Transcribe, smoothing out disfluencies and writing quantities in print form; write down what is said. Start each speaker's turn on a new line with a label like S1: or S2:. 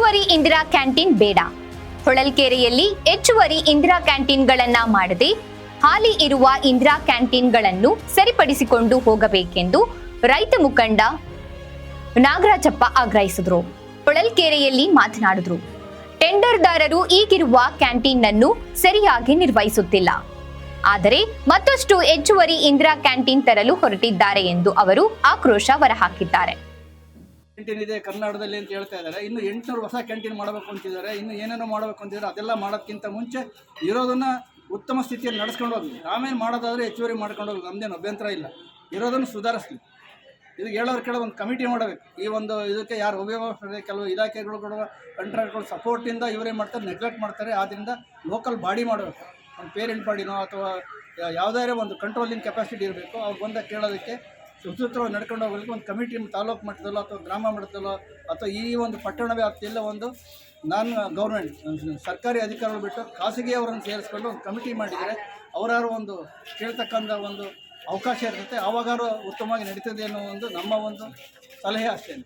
S1: ಹೆಚ್ಚುವರಿ ಇಂದಿರಾ ಕ್ಯಾಂಟೀನ್ ಬೇಡ. ಹೊಳಲ್ಕೆರೆಯಲ್ಲಿ ಹೆಚ್ಚುವರಿ ಇಂದಿರಾ ಕ್ಯಾಂಟೀನ್ಗಳನ್ನ ಮಾಡದೆ ಹಾಲಿ ಇರುವ ಇಂದಿರಾ ಕ್ಯಾಂಟೀನ್ಗಳನ್ನು ಸರಿಪಡಿಸಿಕೊಂಡು ಹೋಗಬೇಕೆಂದು ರೈತ ಮುಖಂಡ ನಾಗರಾಜಪ್ಪ ಆಗ್ರಹಿಸಿದರು. ಹೊಳಲ್ಕೆರೆಯಲ್ಲಿ ಮಾತನಾಡಿದರು. ಟೆಂಡರ್ದಾರರು ಈಗಿರುವ ಕ್ಯಾಂಟೀನ್ ಅನ್ನು ಸರಿಯಾಗಿ ನಿರ್ವಹಿಸುತ್ತಿಲ್ಲ. ಆದರೆ ಮತ್ತಷ್ಟು ಹೆಚ್ಚುವರಿ ಇಂದಿರಾ ಕ್ಯಾಂಟೀನ್ ತರಲು ಹೊರಟಿದ್ದಾರೆ ಎಂದು ಅವರು ಆಕ್ರೋಶ ಹೊರಹಾಕಿದ್ದಾರೆ.
S2: ಕ್ಯಾಂಟೀನ್ ಇದೆ ಕರ್ನಾಟಕದಲ್ಲಿ ಅಂತ ಹೇಳ್ತಾ ಇದ್ದಾರೆ. ಇನ್ನು 800 ಹೊಸ ಕ್ಯಾಂಟೀನ್ ಮಾಡಬೇಕು ಅಂತಿದ್ದಾರೆ. ಇನ್ನು ಏನೇನೋ ಮಾಡಬೇಕು ಅಂತಿದ್ದಾರೆ. ಅದೆಲ್ಲ ಮಾಡೋದಕ್ಕಿಂತ ಮುಂಚೆ ಇರೋದನ್ನ ಉತ್ತಮ ಸ್ಥಿತಿಯಲ್ಲಿ ನಡೆಸ್ಕೊಂಡು ಹೋಗಿ ಆಮೇಲೆ ಮಾಡೋದಾದರೆ ಹೆಚ್ಚುವರಿ ಮಾಡ್ಕೊಂಡು ಹೋಗಿ ನಮ್ಮದೇನು ಅಭ್ಯಂತರ ಇಲ್ಲ. ಇರೋದನ್ನು ಸುಧಾರಿಸಲಿ. ಇದು ಹೇಳೋರು ಕೇಳೋ ಒಂದು ಕಮಿಟಿ ಮಾಡಬೇಕು. ಈ ಒಂದು ಇದಕ್ಕೆ ಯಾರು ಅವ್ಯವಸ್ಥೆ ಕೆಲವು ಇಲಾಖೆಗಳು ಕಂಟ್ರಾಕ್ಟ್ಗಳು ಸಪೋರ್ಟಿಂದ ಇವರೇ ಮಾಡ್ತಾರೆ, ನೆಗ್ಲೆಕ್ಟ್ ಮಾಡ್ತಾರೆ. ಆದ್ದರಿಂದ ಲೋಕಲ್ ಬಾಡಿ ಮಾಡಬೇಕು. ಒಂದು ಪೇರೆಂಟ್ ಬಾಡಿನೋ ಅಥವಾ ಯಾವುದಾದ್ರೂ ಒಂದು ಕಂಟ್ರೋಲಿಂಗ್ ಕೆಪಾಸಿಟಿ ಇರಬೇಕು. ಅವ್ರು ಬಂದಾಗ ಕೇಳೋದಕ್ಕೆ ಸುಸೂತ್ರವಾಗಿ ನಡ್ಕೊಂಡು ಹೋಗಲಿಕ್ಕೆ ಒಂದು ಕಮಿಟಿ ತಾಲೂಕು ಮಟ್ಟದಲ್ಲೋ ಅಥವಾ ಗ್ರಾಮ ಮಟ್ಟದಲ್ಲೋ ಅಥವಾ ಈ ಒಂದು ಪಟ್ಟಣ ವ್ಯಾಪ್ತಿಯಲ್ಲೇ ಒಂದು ಗೌರ್ಮೆಂಟ್ ಸರ್ಕಾರಿ ಅಧಿಕಾರಿಗಳು ಬಿಟ್ಟು ಖಾಸಗಿಯವರನ್ನು ಸೇರಿಸ್ಕೊಂಡು ಒಂದು ಕಮಿಟಿ ಮಾಡಿದರೆ ಅವರಾರು ಒಂದು ಕೇಳ್ತಕ್ಕಂಥ ಒಂದು ಅವಕಾಶ ಇರ್ತೈತೆ. ಆವಾಗಾರು ಉತ್ತಮವಾಗಿ ನಡೀತದೆ ಅನ್ನೋ ಒಂದು ನಮ್ಮ ಒಂದು ಸಲಹೆ ಅಷ್ಟೇ.